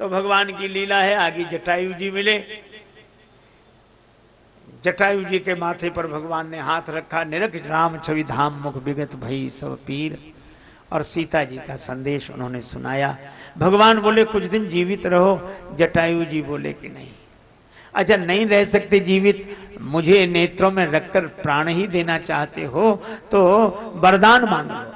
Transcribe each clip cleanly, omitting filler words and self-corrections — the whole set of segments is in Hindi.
तो भगवान की लीला है, आगे जटायु जी मिले। जटायु जी के माथे पर भगवान ने हाथ रखा, निरख राम छवि धाम मुख विगत भई सब पीर, और सीता जी का संदेश उन्होंने सुनाया। भगवान बोले कुछ दिन जीवित रहो, जटायु जी बोले कि नहीं। अच्छा, नहीं रह सकते जीवित, मुझे नेत्रों में रखकर प्राण ही देना चाहते हो तो वरदान मांगो।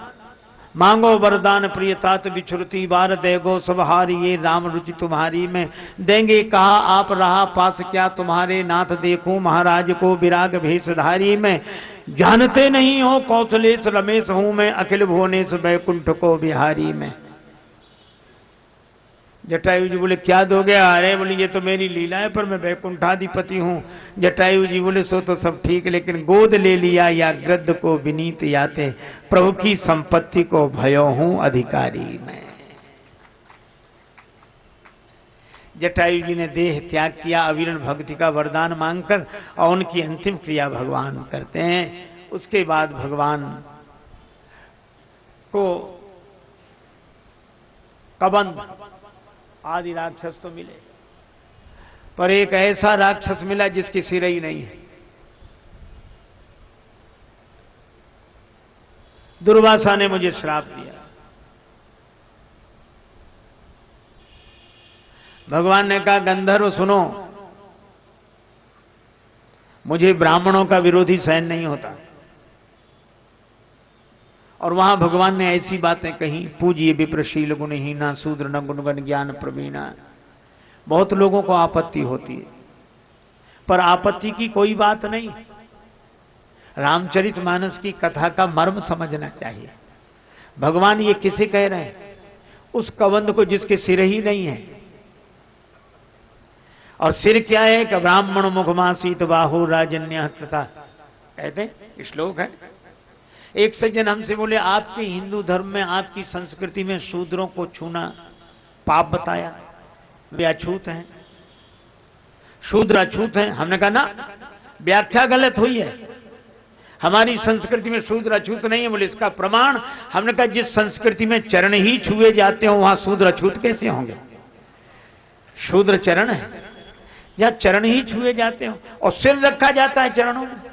मांगो वरदान प्रियतात बिछुरती बार देगो सब हारी, ये राम रुचि तुम्हारी में देंगे कहा आप रहा पास क्या तुम्हारे नाथ देखूं महाराज को विराग भेषधारी में। जानते नहीं हो कौशलेश रमेश हूं मैं, अखिल भुवनेश बैकुंठ को बिहारी में। जटायु जी बोले क्या दोगे? अरे बोले ये तो मेरी लीला है, पर मैं बैकुंठाधिपति हूं। जटायु जी बोले सो तो सब ठीक, लेकिन गोद ले लिया या गृद्ध को विनीत याते, प्रभु की संपत्ति को भयो हूं अधिकारी मैं। जटायु जी ने देह त्याग किया अविरण भक्ति का वरदान मांगकर, और उनकी अंतिम क्रिया भगवान करते हैं। उसके बाद भगवान को कबंध आदि राक्षस तो मिले, पर एक ऐसा राक्षस मिला जिसकी सिर ही नहीं है। दुर्वासा ने मुझे श्राप दिया। भगवान ने कहा गंधर्व सुनो, मुझे ब्राह्मणों का विरोधी सहन नहीं होता। और वहां भगवान ने ऐसी बातें कही, पूजिए विप्रशील गुणहीना शूद्र न गुणगण ज्ञान प्रवीणा। बहुत लोगों को आपत्ति होती है, पर आपत्ति की कोई बात नहीं। रामचरितमानस की कथा का मर्म समझना चाहिए। भगवान ये किसे कह रहे हैं? उस कबंध को जिसके सिर ही नहीं है। और सिर क्या है कि ब्राह्मण मुखमासीत बाहु राजन्य कृता, कहते श्लोक है। एक सज्जन हमसे बोले आपके हिंदू धर्म में, आपकी संस्कृति में शूद्रों को छूना पाप बताया, वे अछूत हैं, शूद्र अछूत हैं। हमने कहा ना, व्याख्या गलत हुई है। हमारी संस्कृति में शूद्र अछूत नहीं है। बोले इसका प्रमाण? हमने कहा जिस संस्कृति में चरण ही छुए जाते हो वहां शूद्र अछूत कैसे होंगे? शूद्र चरण है, या चरण ही छुए जाते हो और सिर रखा जाता है चरणों में।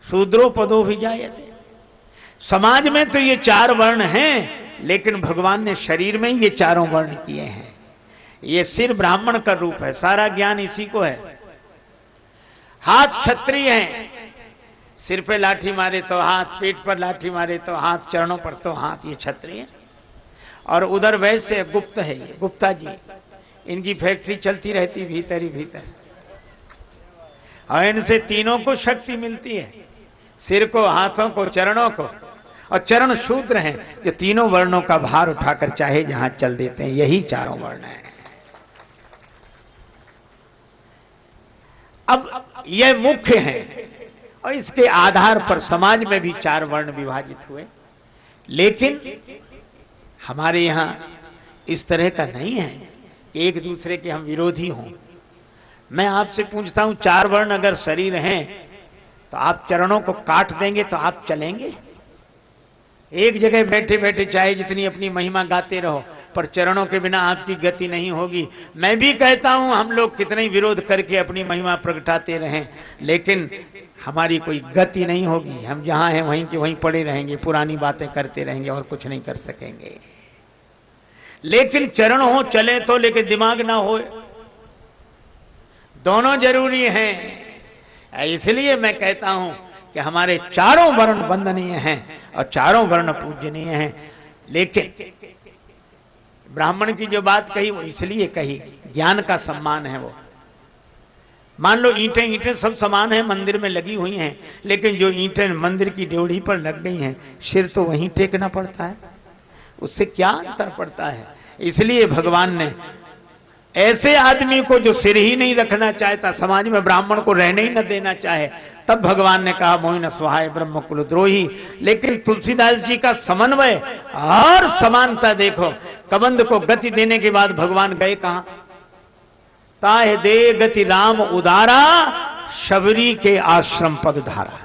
शूद्रो पदो भी जायते। समाज में तो ये चार वर्ण हैं, लेकिन भगवान ने शरीर में ये चारों वर्ण किए हैं। ये सिर ब्राह्मण का रूप है, सारा ज्ञान इसी को है। हाथ क्षत्रिय हैं, सिर पे लाठी मारे तो हाथ, पेट पर लाठी मारे तो हाथ, चरणों पर तो हाथ, ये क्षत्रिय। और उधर वैसे गुप्त है, ये गुप्ता जी, इनकी फैक्ट्री चलती रहती भीतर ही भीतर, और इनसे तीनों को शक्ति मिलती है, सिर को, हाथों को, चरणों को। और चरण शूद्र हैं जो तीनों वर्णों का भार उठाकर चाहे जहां चल देते हैं। यही चारों वर्ण हैं। अब यह मुख्य है, और इसके आधार पर समाज में भी चार वर्ण विभाजित हुए। लेकिन हमारे यहां इस तरह का नहीं है कि एक दूसरे के हम विरोधी हों। मैं आपसे पूछता हूं, चार वर्ण अगर शरीर हैं तो आप चरणों को काट देंगे तो आप चलेंगे? एक जगह बैठे बैठे चाहे जितनी अपनी महिमा गाते रहो, पर चरणों के बिना आपकी गति नहीं होगी। मैं भी कहता हूं हम लोग कितने ही विरोध करके अपनी महिमा प्रगटाते रहें, लेकिन हमारी कोई गति नहीं होगी। हम जहां हैं वहीं के वहीं पड़े रहेंगे, पुरानी बातें करते रहेंगे और कुछ नहीं कर सकेंगे। लेकिन चरण हो चले तो, लेकिन दिमाग ना हो, दोनों जरूरी हैं। इसलिए मैं कहता हूं कि हमारे चारों वर्ण वंदनीय हैं और चारों वर्ण पूजनीय हैं। लेकिन ब्राह्मण की जो बात कही वो इसलिए कही, ज्ञान का सम्मान है वो। मान लो ईंटें सब समान हैं, मंदिर में लगी हुई हैं, लेकिन जो ईंटें मंदिर की ड्योढ़ी पर लग गई हैं, सिर तो वहीं टेकना पड़ता है। उससे क्या अंतर पड़ता है? इसलिए भगवान ने ऐसे आदमी को जो सिर ही नहीं रखना चाहता, समाज में ब्राह्मण को रहने ही न देना चाहे, तब भगवान ने कहा मोहिन स्वाहाय ब्रह्म कुलद्रोही। लेकिन तुलसीदास जी का समन्वय और समानता देखो। कबंध को गति देने के बाद भगवान गए कहां? ताहे दे गति राम उदारा, शबरी के आश्रम पग धारा।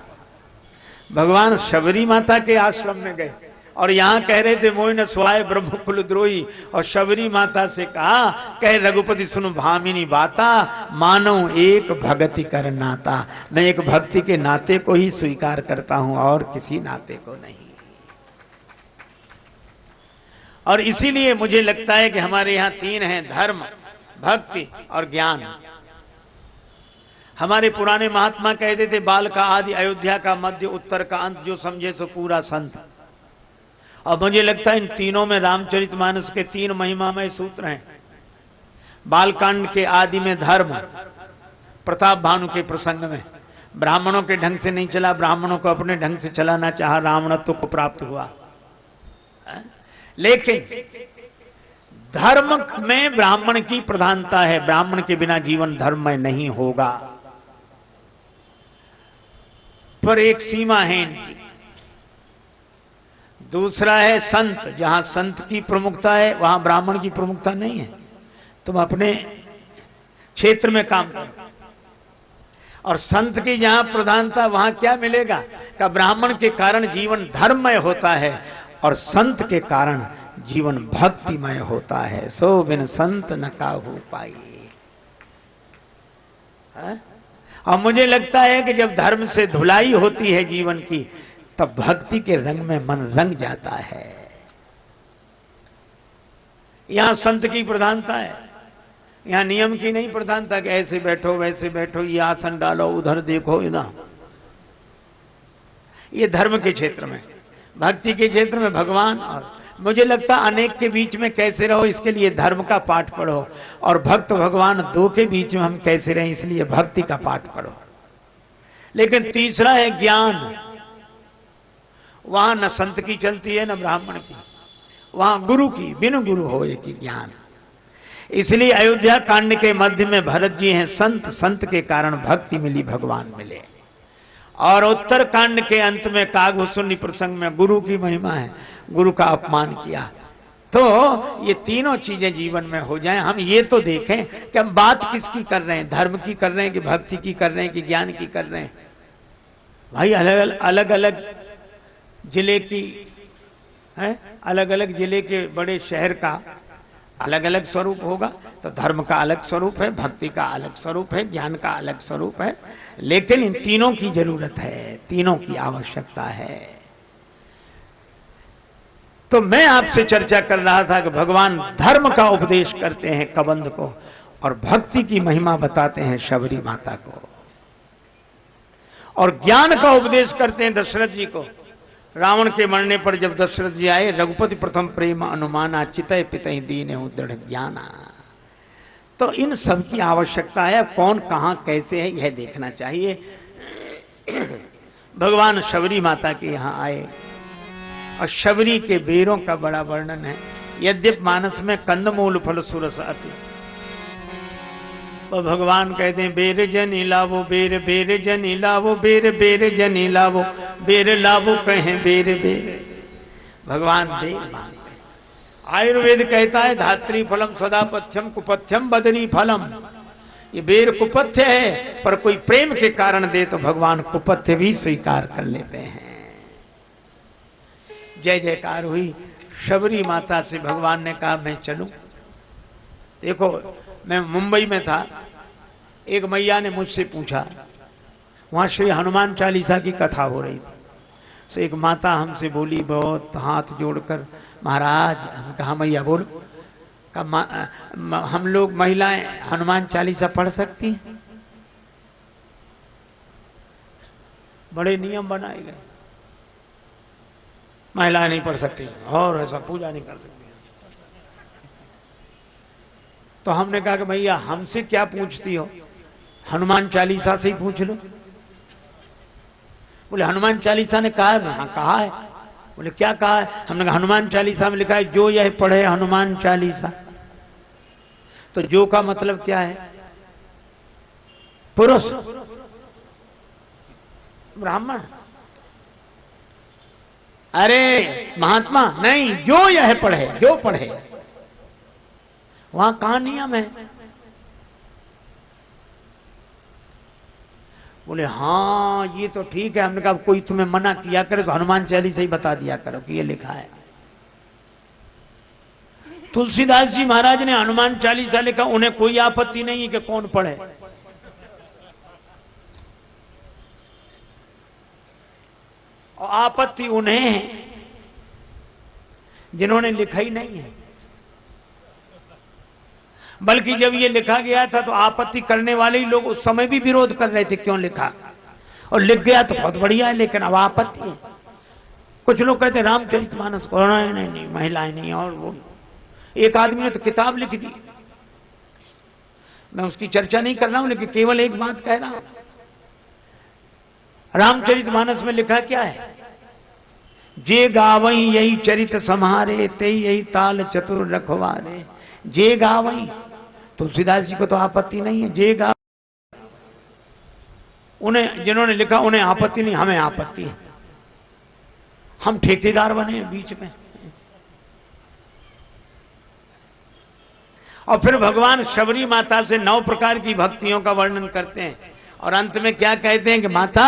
भगवान शबरी माता के आश्रम में गए और यहां कह रहे थे मोहि न सुहाए ब्रह्म कुल द्रोही, और शबरी माता से कहा, कह रघुपति सुन भामिनी बाता, मानो एक भक्ति कर नाता। मैं एक भक्ति के नाते को ही स्वीकार करता हूं और किसी नाते को नहीं। और इसीलिए मुझे लगता है कि हमारे यहां तीन हैं, धर्म, भक्ति और ज्ञान। हमारे पुराने महात्मा कहते थे, बाल का आदि, अयोध्या का मध्य, उत्तर का अंत, जो समझे सो पूरा संत। और मुझे लगता है इन तीनों में रामचरितमानस के तीन महिमामय सूत्र हैं। बालकांड के आदि में धर्म, प्रताप भानु के प्रसंग में ब्राह्मणों के ढंग से नहीं चला, ब्राह्मणों को अपने ढंग से चलाना चाहा, रावणत्व को प्राप्त हुआ। लेकिन धर्म में ब्राह्मण की प्रधानता है, ब्राह्मण के बिना जीवन धर्ममय नहीं होगा। पर एक सीमा है इनकी। दूसरा है संत, जहां संत की प्रमुखता है वहां ब्राह्मण की प्रमुखता नहीं है। तुम अपने क्षेत्र में काम करो, और संत की जहां प्रधानता वहां क्या मिलेगा? का ब्राह्मण के कारण जीवन धर्ममय होता है और संत के कारण जीवन भक्तिमय होता है। सो बिन संत न काहू पाई। और मुझे लगता है कि जब धर्म से धुलाई होती है जीवन की, तब भक्ति के रंग में मन रंग जाता है। यहां संत की प्रधानता है, यहां नियम की नहीं प्रधानता कि ऐसे बैठो वैसे बैठो, ये आसन डालो, उधर देखो, इधर। ये धर्म के क्षेत्र में। भक्ति के क्षेत्र में भगवान और मुझे लगता अनेक के बीच में कैसे रहो, इसके लिए धर्म का पाठ पढ़ो, और भक्त भगवान दो के बीच में हम कैसे रहें, इसलिए भक्ति का पाठ पढ़ो। लेकिन तीसरा है ज्ञान। वहां न संत की चलती है न ब्राह्मण की, वहां गुरु की, बिन गुरु होए की ज्ञान। इसलिए अयोध्या कांड के मध्य में भरत जी हैं संत, संत के कारण भक्ति मिली, भगवान मिले। और उत्तर कांड के अंत में कागभूषुंडी प्रसंग में गुरु की महिमा है, गुरु का अपमान किया। तो ये तीनों चीजें जीवन में हो जाएं, हम ये तो देखें कि हम बात किसकी कर रहे हैं, धर्म की कर रहे हैं कि भक्ति की कर रहे हैं कि ज्ञान की कर रहे हैं। भाई अलग अलग जिले की है, अलग अलग जिले के बड़े शहर का अलग अलग स्वरूप होगा। तो धर्म का अलग स्वरूप है, भक्ति का अलग स्वरूप है, ज्ञान का अलग स्वरूप है, लेकिन इन तीनों की जरूरत है, तीनों की आवश्यकता है। तो मैं आपसे चर्चा कर रहा था कि भगवान धर्म का उपदेश करते हैं कबंध को, और भक्ति की महिमा बताते हैं शबरी माता को, और ज्ञान का उपदेश करते हैं दशरथ जी को। रावण के मरने पर जब दशरथ जी आए, रघुपति प्रथम प्रेम अनुमाना, चितय पितहि दीनहु दृढ़ ज्ञाना। तो इन सब की आवश्यकता है, कौन कहां कैसे है यह देखना चाहिए। भगवान शबरी माता के यहां आए, और शबरी के बेरों का बड़ा वर्णन है। यद्यप मानस में कंदमूल फल सुरस अति, तो भगवान कहते हैं बेर जनी लावो, बेर बेर जनी लावो, बेर बेर जनी लावो, बेर लावो कहें बेर बेर। भगवान बेर मांगते। आयुर्वेद कहता है धात्री फलम सदा पथ्यम कुपथ्यम बदरी फलम। ये बेर कुपथ्य है, पर कोई प्रेम के कारण दे तो भगवान कुपथ्य भी स्वीकार कर लेते हैं। जय जयकार हुई। शबरी माता से भगवान ने कहा मैं चलूं। देखो मैं मुंबई में था, एक मैया ने मुझसे पूछा, वहां श्री हनुमान चालीसा की कथा हो रही थी। तो एक माता हमसे बोली बहुत हाथ जोड़कर, महाराज, हम कहा मैया बोलो, हम लोग महिलाएं हनुमान चालीसा पढ़ सकती हैं? बड़े नियम बनाए गए, महिलाएं नहीं पढ़ सकती और ऐसा पूजा नहीं कर सकती। तो हमने कहा कि भैया हमसे क्या पूछती हो, हनुमान चालीसा से ही पूछ लो। बोले हनुमान चालीसा ने कहा है? हाँ कहा है। बोले क्या कहा है? हमने कहा हनुमान चालीसा में लिखा है जो यह पढ़े हनुमान चालीसा। तो जो का मतलब क्या है? पुरुष, ब्राह्मण। अरे महात्मा नहीं, जो यह पढ़े, जो पढ़े। वहां कहां नियम है? बोले हाँ ये तो ठीक है। हमने कहा कोई तुम्हें मना किया करे तो हनुमान चालीसा ही बता दिया करो कि ये लिखा है। तुलसीदास जी महाराज ने हनुमान चालीसा लिखा, उन्हें कोई आपत्ति नहीं है कि कौन पढ़े। और आपत्ति उन्हें है जिन्होंने लिखा ही नहीं है। बल्कि जब ये लिखा गया था तो आपत्ति करने वाले ही लोग उस समय भी विरोध कर रहे थे, क्यों लिखा, और लिख गया तो बहुत बढ़िया है, लेकिन अब आपत्ति है। कुछ लोग कहते रामचरितमानस पढ़ना है, नहीं महिलाएं नहीं। और वो एक आदमी ने तो किताब लिख दी, मैं उसकी चर्चा नहीं कर रहा हूं, लेकिन केवल एक बात कह रहा हूं। रामचरितमानस में लिखा क्या है, जे गावई यही चरित सम्हारे, ते यही ताल चतुर रखवारे। जे गावई, तुलसीदास जी को तो आपत्ति नहीं है, जे गा, उन्हें जिन्होंने लिखा उन्हें आपत्ति नहीं, हमें आपत्ति है। हम ठेकेदार बने बीच में। और फिर भगवान शबरी माता से 9 प्रकार की भक्तियों का वर्णन करते हैं और अंत में क्या कहते हैं कि माता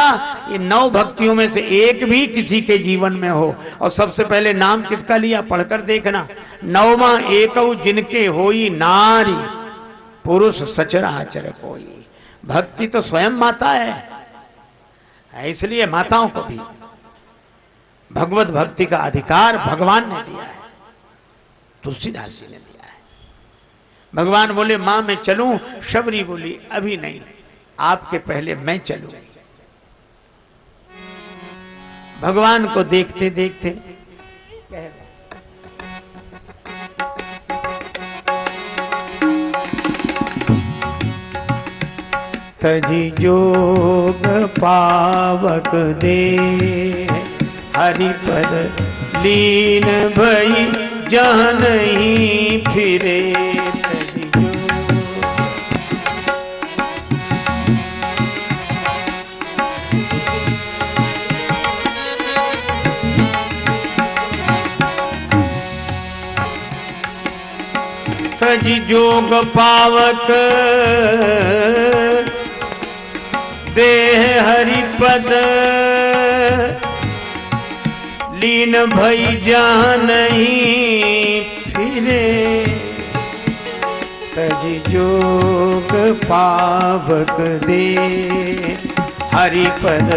ये 9 भक्तियों में से एक भी किसी के जीवन में हो। और सबसे पहले नाम किसका लिया, पढ़कर देखना, 9वां एकौ जिनके होई नारी, पुरुष सचराचर कोई। भक्ति तो स्वयं माता है, इसलिए माताओं को भी भगवत भक्ति का अधिकार भगवान ने दिया है, तुलसीदास जी ने दिया है। भगवान बोले मां मैं चलूं, शबरी बोली अभी नहीं, आपके पहले मैं चलूं। भगवान को देखते देखते तजी जोग पावक दे, हरि पद लीन भई जहाँ नहीं फिरे। तजी जोग पावक देह हरि पद लीन भई जहाँ नहीं फिरे। तजी जोग पावक दे हरि पद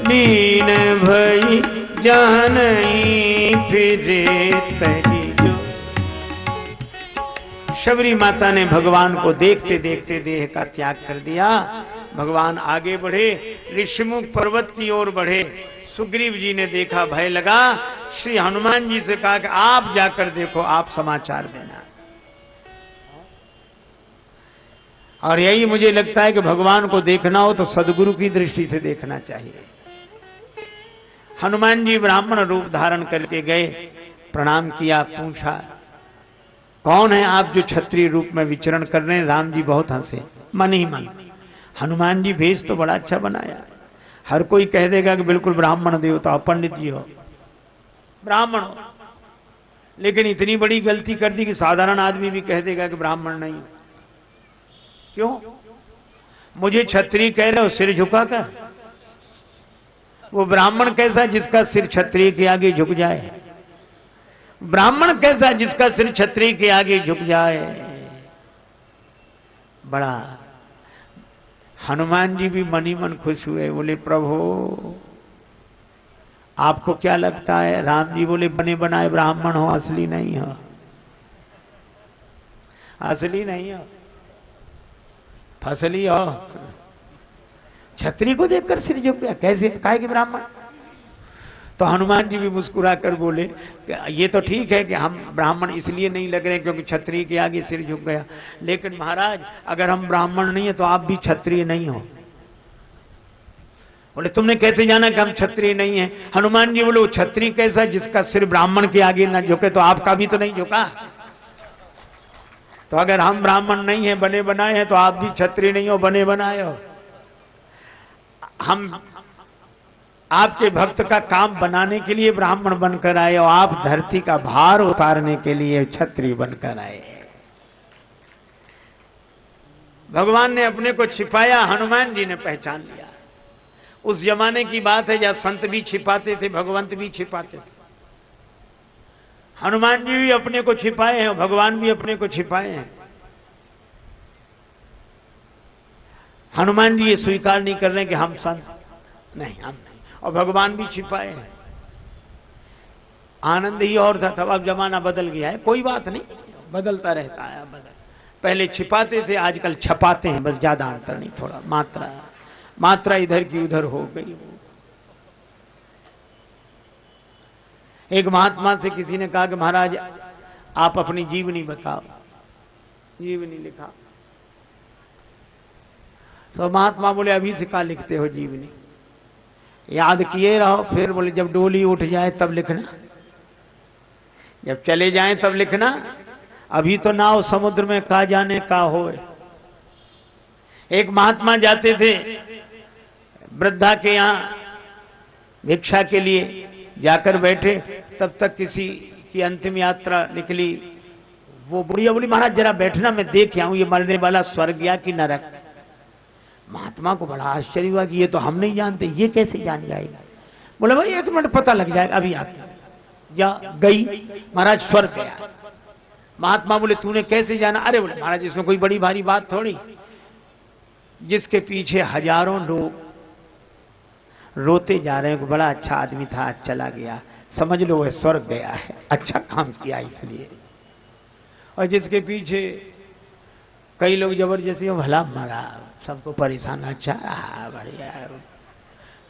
लीन भई जहाँ नहीं फिरे। तजी शबरी माता ने भगवान को देखते देखते देह का त्याग कर दिया। भगवान आगे बढ़े, ऋषिमुख पर्वत की ओर बढ़े। सुग्रीव जी ने देखा, भय लगा, श्री हनुमान जी से कहा कि आप जाकर देखो, आप समाचार देना। और यही मुझे लगता है कि भगवान को देखना हो तो सदगुरु की दृष्टि से देखना चाहिए। हनुमान जी ब्राह्मण रूप धारण करके गए, प्रणाम किया, पूछा कौन है आप जो क्षत्रिय रूप में विचरण कर रहे हैं। राम जी बहुत हंसे, मन ही मन। हनुमान जी भेष तो बड़ा अच्छा बनाया, हर कोई कह देगा कि बिल्कुल ब्राह्मण देवता हो, पंडित जी हो, ब्राह्मण हो, लेकिन इतनी बड़ी गलती कर दी कि साधारण आदमी भी कह देगा कि ब्राह्मण नहीं। क्यों? मुझे क्षत्रिय कह रहे हो सिर झुकाकर, वो ब्राह्मण कैसा जिसका सिर क्षत्रिय के आगे झुक जाए? ब्राह्मण कैसा जिसका सिर क्षत्रिय के आगे झुक जाए? बड़ा। हनुमान जी भी मन ही मन खुश हुए, बोले प्रभु आपको क्या लगता है? राम जी बोले बने बनाए ब्राह्मण हो, असली नहीं हो, असली नहीं हो, फसली हो। क्षत्रिय को देखकर सिर झुक गया, कैसे काहे कि ब्राह्मण? तो हनुमान जी भी मुस्कुरा कर बोले ये तो ठीक है कि हम ब्राह्मण इसलिए नहीं लग रहे क्योंकि क्षत्रिय के आगे सिर झुक गया, लेकिन महाराज अगर हम ब्राह्मण नहीं है तो आप भी क्षत्रिय नहीं हो। बोले तुमने कैसे जाना कि हम क्षत्रिय नहीं है? हनुमान जी बोले वो क्षत्रिय कैसा जिसका सिर ब्राह्मण के आगे न झुके, तो आपका भी तो नहीं झुका। तो अगर हम ब्राह्मण नहीं है, बने बनाए हैं, तो आप भी क्षत्रिय नहीं हो, बने बनाए हो। हम आपके भक्त का काम बनाने के लिए ब्राह्मण बनकर आए और आप धरती का भार उतारने के लिए क्षत्रिय बनकर आए। भगवान ने अपने को छिपाया, हनुमान जी ने पहचान लिया। उस जमाने की बात है जब संत भी छिपाते थे, भगवंत भी छिपाते थे। हनुमान जी भी अपने को छिपाए हैं, भगवान भी अपने को छिपाए हैं। हनुमान जी ये स्वीकार नहीं कर रहे कि हम संत नहीं, हम नहीं, और भगवान भी छिपाए हैं। आनंद ही और था, तब अब जमाना बदल गया है, कोई बात नहीं, बदलता रहता है। पहले छिपाते थे, आजकल छपाते हैं, बस ज्यादा अंतर नहीं, थोड़ा मात्रा इधर की उधर हो गई। एक महात्मा से किसी ने कहा कि महाराज आप अपनी जीवनी बताओ, जीवनी लिखा। तो महात्मा बोले अभी से क्या लिखते हो जीवनी, याद किए रहो। फिर बोले जब डोली उठ जाए तब लिखना, जब चले जाएं तब लिखना, अभी तो नाव समुद्र में का जाने का होए। एक महात्मा जाते थे वृद्धा के यहां भिक्षा के लिए, जाकर बैठे, तब तक किसी की अंतिम यात्रा निकली। वो बुढ़िया बोली महाराज जरा बैठना, मैं देख आऊं ये मरने वाला स्वर्ग या कि नरक। महात्मा को बड़ा आश्चर्य हुआ कि ये तो हम नहीं जानते, ये कैसे जान जाएगा। बोले भाई 1 मिनट पता लग जाएगा, अभी आते। या गई, महाराज स्वर्ग गया। महात्मा बोले तूने कैसे जाना? अरे बोले महाराज इसमें कोई बड़ी भारी बात थोड़ी, जिसके पीछे हजारों लोग रोते जा रहे हैं, बड़ा अच्छा आदमी था, चला गया, समझ लो वह स्वर्ग गया है, अच्छा काम किया इसलिए। और जिसके पीछे कई लोग जबरदस्ती भला मरा, सबको परेशान, अच्छा बढ़िया,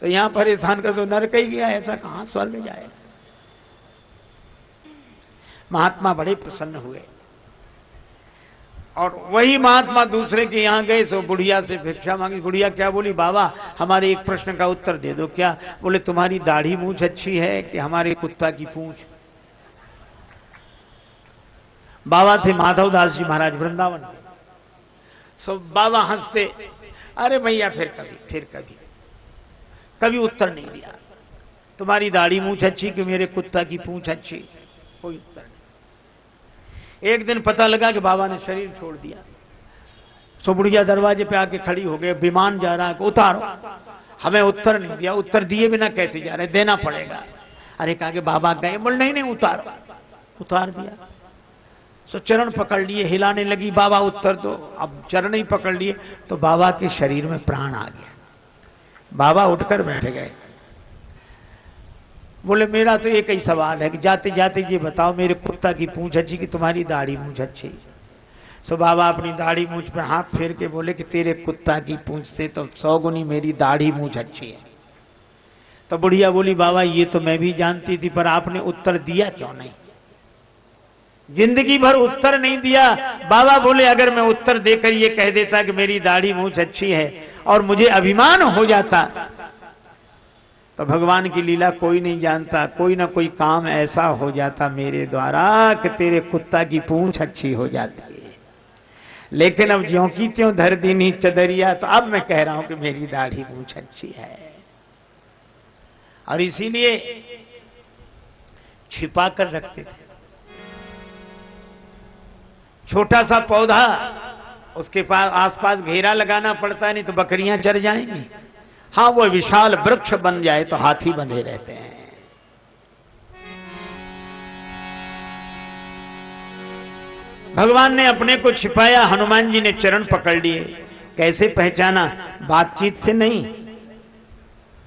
तो यहां परेशान कर तो नरक ही गया, ऐसा कहां स्वर्ग जाए। महात्मा बड़े प्रसन्न हुए, और वही महात्मा दूसरे के यहां गए, सो बुढ़िया से भिक्षा मांगी। बुढ़िया क्या बोली, बाबा हमारे एक प्रश्न का उत्तर दे दो। क्या? बोले तुम्हारी दाढ़ी मूंछ अच्छी है कि हमारे कुत्ता की पूंछ? बाबा थे माधव दास जी महाराज वृंदावन। सो बाबा हंसते, अरे भैया फिर कभी उत्तर नहीं दिया। तुम्हारी दाढ़ी मूंछ अच्छी कि मेरे कुत्ता की पूंछ अच्छी? कोई उत्तर नहीं। एक दिन पता लगा कि बाबा ने शरीर छोड़ दिया। सो बुढ़िया दरवाजे पे आके खड़ी हो गए, विमान जा रहा है, उतारो। हमें उत्तर नहीं दिया, उत्तर दिए बिना कैसे जा रहे, देना पड़ेगा। अरे कहा कि बाबा गए, बोल नहीं उतारो, उतार दिया। सो चरण पकड़ लिए, हिलाने लगी, बाबा उत्तर दो। अब चरण ही पकड़ लिए तो बाबा के शरीर में प्राण आ गया। बाबा उठकर बैठ गए, बोले मेरा तो एक ही सवाल है कि जाते जाते ये बताओ मेरे कुत्ता की पूंछ अच्छी कि तुम्हारी दाढ़ी मूंछ अच्छी? सो बाबा अपनी दाढ़ी मूंछ पे हाथ फेर के बोले कि तेरे कुत्ता की पूंछ से तो 100 गुनी मेरी दाढ़ी मूंछ अच्छी है। तो बुढ़िया बोली बाबा ये तो मैं भी जानती थी, पर आपने उत्तर दिया क्यों नहीं? जिंदगी भर उत्तर नहीं दिया। बाबा बोले अगर मैं उत्तर देकर ये कह देता कि मेरी दाढ़ी मूंछ अच्छी है और मुझे अभिमान हो जाता, तो भगवान की लीला कोई नहीं जानता, कोई ना कोई काम ऐसा हो जाता मेरे द्वारा कि तेरे कुत्ता की पूंछ अच्छी हो जाती है। लेकिन अब ज्यों की त्यों धर दीनी चदरिया, तो अब मैं कह रहा हूं कि मेरी दाढ़ी मूंछ अच्छी है। और इसीलिए छिपा कर रखते थे। छोटा सा पौधा, उसके पास आसपास घेरा लगाना पड़ता है, नहीं तो बकरियां चर जाएंगी। हाँ वो विशाल वृक्ष बन जाए तो हाथी बंधे रहते हैं। भगवान ने अपने को छिपाया, हनुमान जी ने चरण पकड़ लिए। कैसे पहचाना? बातचीत से नहीं।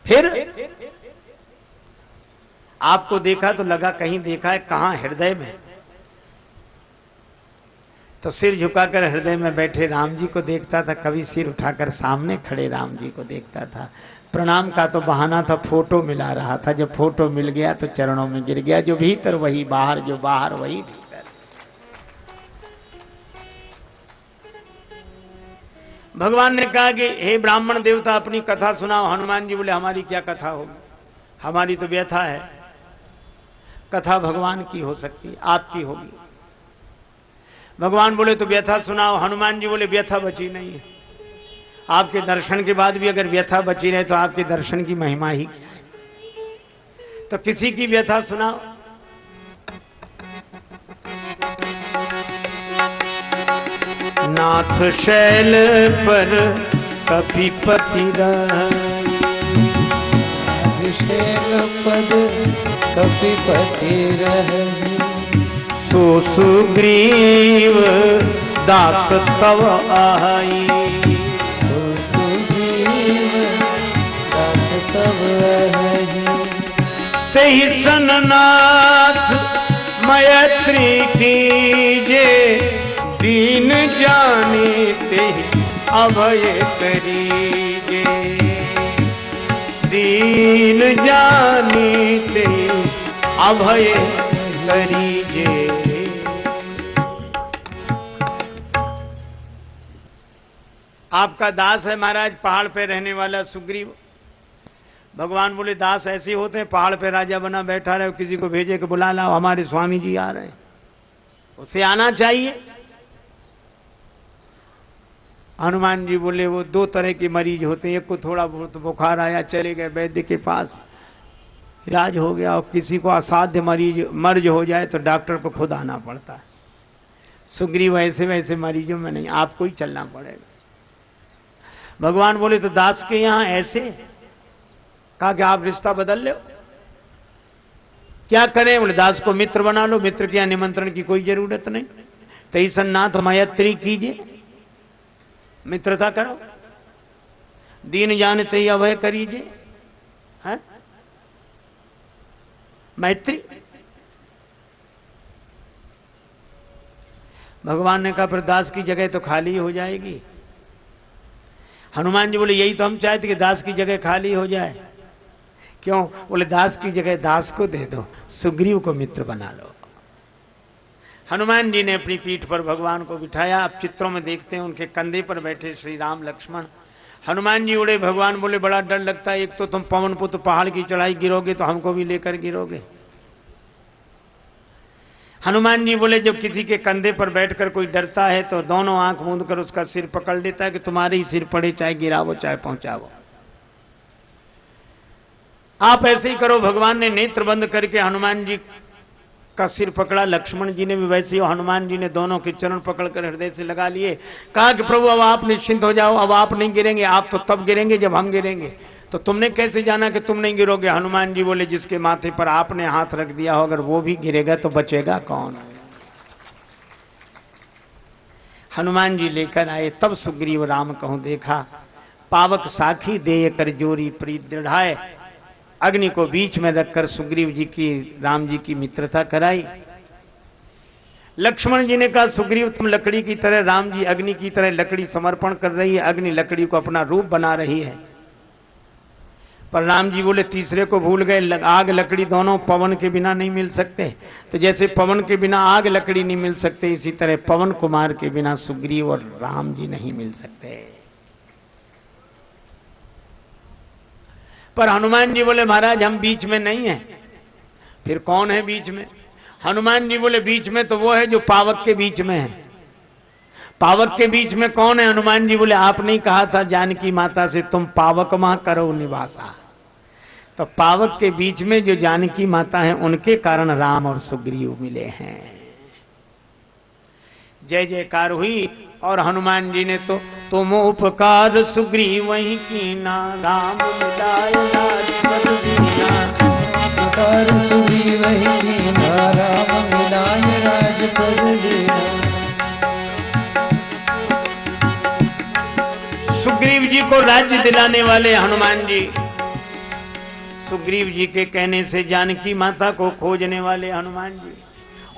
फिर आपको देखा तो लगा कहीं देखा है, कहां? हृदय में। तो सिर झुकाकर हृदय में बैठे राम जी को देखता था, कभी सिर उठाकर सामने खड़े राम जी को देखता था। प्रणाम का तो बहाना था, फोटो मिला रहा था। जब फोटो मिल गया तो चरणों में गिर गया। जो भीतर वही बाहर, जो बाहर वही भीतर। भगवान ने कहा कि हे ब्राह्मण देवता अपनी कथा सुनाओ। हनुमान जी बोले हमारी क्या कथा होगी, हमारी तो व्यथा है। कथा भगवान की हो सकती, आपकी होगी। भगवान बोले तो व्यथा सुनाओ। हनुमान जी बोले व्यथा बची नहीं है। आपके दर्शन के बाद भी अगर व्यथा बची रहे तो आपके दर्शन की महिमा ही क्या है। तो किसी की व्यथा सुनाओ। नाथ शैल पर कपिपति रहे, पद कपिपति रही। सो सुग्रीव दास तव आई। सो सुग्रीव दास तव आई। तेहि सननाथ मैत्री कीजे, दीन जाने तेहि अभय करीजे। दीन जाने तेहि अभय करीजे। आपका दास है महाराज, पहाड़ पे रहने वाला सुग्रीव। भगवान बोले दास ऐसे होते हैं, पहाड़ पे राजा बना बैठा रहे, किसी को भेजे कि बुला लाओ हमारे स्वामी जी आ रहे हैं, उसे आना चाहिए। हनुमान जी बोले वो दो तरह के मरीज होते हैं, एक को थोड़ा बहुत बुखार आया चले गए वैद्य के पास, इलाज हो गया, और किसी को असाध्य मर्ज हो जाए तो डॉक्टर को खुद आना पड़ता है। सुग्रीव ऐसे वैसे मरीजों में नहीं, आपको ही चलना पड़ेगा। भगवान बोले तो दास के यहां ऐसे, कहा कि आप रिश्ता बदल लो। क्या करें? बोले दास को मित्र बना लो, मित्र के यहां निमंत्रण की कोई जरूरत नहीं। तई सन्नाथ मैत्री कीजिए, मित्रता करो, दीन जान तई अभय करीजिए, है मैत्री। भगवान ने कहा पर दास की जगह तो खाली हो जाएगी। हनुमान जी बोले यही तो हम चाहते कि दास की जगह खाली हो जाए। क्यों? बोले दास की जगह दास को दे दो, सुग्रीव को मित्र बना लो। हनुमान जी ने अपनी पीठ पर भगवान को बिठाया। आप चित्रों में देखते हैं उनके कंधे पर बैठे श्री राम लक्ष्मण। हनुमान जी उड़े, भगवान बोले बड़ा डर लगता है, एक तो तुम पवन पुत्र पहाड़ की चढ़ाई गिरोगे तो हमको भी लेकर गिरोगे। हनुमान जी बोले जब किसी के कंधे पर बैठकर कोई डरता है तो दोनों आंख मूंद कर उसका सिर पकड़ लेता है कि तुम्हारे ही सिर पड़े, चाहे गिरावो चाहे पहुंचावो। आप ऐसे ही करो। भगवान ने नेत्र बंद करके हनुमान जी का सिर पकड़ा, लक्ष्मण जी ने भी वैसे ही, हनुमान जी ने दोनों के चरण पकड़कर हृदय से लगा लिए। कहा कि प्रभु अब आप निश्चिंत हो जाओ, अब आप नहीं गिरेंगे, आप तो तब गिरेंगे जब हम गिरेंगे। तो तुमने कैसे जाना कि तुम नहीं गिरोगे? हनुमान जी बोले जिसके माथे पर आपने हाथ रख दिया हो, अगर वो भी गिरेगा तो बचेगा कौन? हनुमान जी लेकर आए। तब सुग्रीव राम कहूं देखा, पावक साखी देय कर जोरी प्रीत दृढ़ाए। अग्नि को बीच में रखकर सुग्रीव जी की राम जी की मित्रता कराई। लक्ष्मण जी ने कहा सुग्रीव तुम लकड़ी की तरह, राम जी अग्नि की तरह लकड़ी समर्पण कर रही है, अग्नि लकड़ी को अपना रूप बना रही है। पर राम जी बोले तीसरे को भूल गए, आग लकड़ी दोनों पवन के बिना नहीं मिल सकते। तो जैसे पवन के बिना आग लकड़ी नहीं मिल सकते, इसी तरह पवन कुमार के बिना सुग्रीव और राम जी नहीं मिल सकते। पर हनुमान जी बोले महाराज हम बीच में नहीं हैं। फिर कौन है बीच में? हनुमान जी बोले बीच में तो वो है जो पावक के बीच में है। पावक के बीच में कौन है? हनुमान जी बोले आपने ही कहा था जानकी माता से तुम पावक मां करो निवासा। तो पावक के बीच में जो जानकी माता है उनके कारण राम और सुग्रीव मिले हैं। जय जयकार हुई। और हनुमान जी ने तो तुम उपकार सुग्रीव वही कीना, राम मिलाय राजपद दीना। उपकार सुग्रीव वही कीना, राम मिलाय राजपद दीना। सुग्रीव जी को राज्य दिलाने वाले हनुमान जी, सुग्रीव जी के कहने से जानकी माता को खोजने वाले हनुमान जी।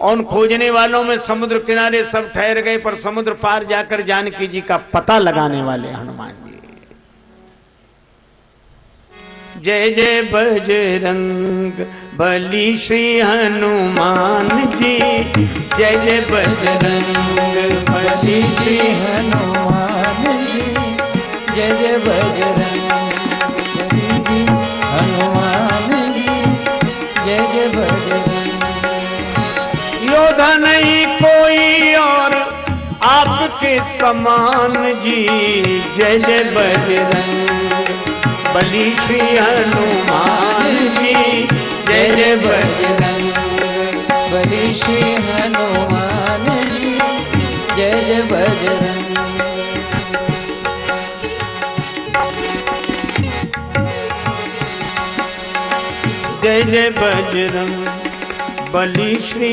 उन खोजने वालों में समुद्र किनारे सब ठहर गए, पर समुद्र पार जाकर जानकी जी का पता लगाने वाले हनुमान जी। जय जय बजरंग बली श्री हनुमान जी, जय जय बजरंग बली श्री हनुमान जी, जय जय बजरंग बली हनुमान जी, जय जय बजरंग। योद्धा नहीं कोई और आपके समान जी, जय जय बजरंग बली श्री हनुमान जी, जय जय बजरंग बली श्री हनुमान जी, जय जय बजरंग। जय जय बजरंग बली श्री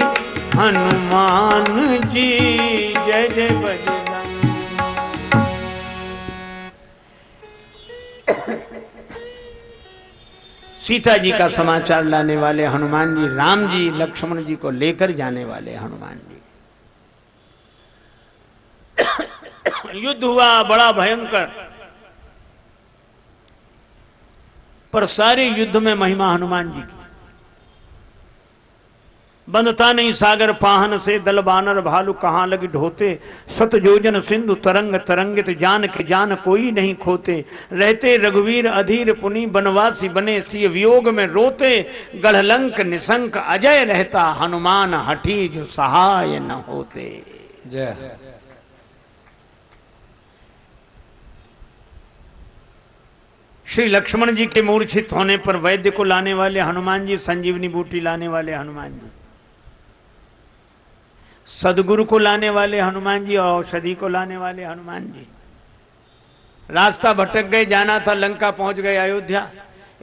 हनुमान जी, जय जय बजरंग। सीता जी का समाचार लाने वाले हनुमान जी, राम जी लक्ष्मण जी को लेकर जाने वाले हनुमान जी। युद्ध हुआ बड़ा भयंकर, पर सारे युद्ध में महिमा हनुमान जी की। बंधता नहीं सागर पाहन से, दल बानर भालू कहां लगी ढोते। सत जोजन सिंधु तरंग तरंगित, जान के जान कोई नहीं खोते। रहते रघुवीर अधीर पुनि, बनवासी बने सिय वियोग में रोते। गढ़लंक निशंक अजय रहता, हनुमान हठी जो सहाय न होते। जय। श्री लक्ष्मण जी के मूर्छित होने पर वैद्य को लाने वाले हनुमान जी, संजीवनी बूटी लाने वाले हनुमान जी, सदगुरु को लाने वाले हनुमान जी, और औषधि को लाने वाले हनुमान जी। रास्ता भटक गए, जाना था लंका, पहुंच गए अयोध्या।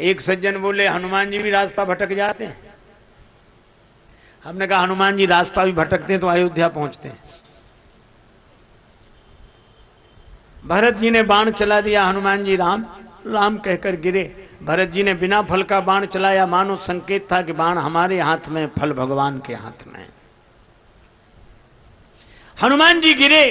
एक सज्जन बोले हनुमान जी भी रास्ता भटक जाते हैं। हमने कहा हनुमान जी रास्ता भी भटकते हैं तो अयोध्या पहुंचते हैं। भरत जी ने बाण चला दिया, हनुमान जी राम राम कहकर गिरे। भरत जी ने बिना फल का बाण चलाया, मानो संकेत था कि बाण हमारे हाथ में, फल भगवान के हाथ में। हनुमान जी गिरे,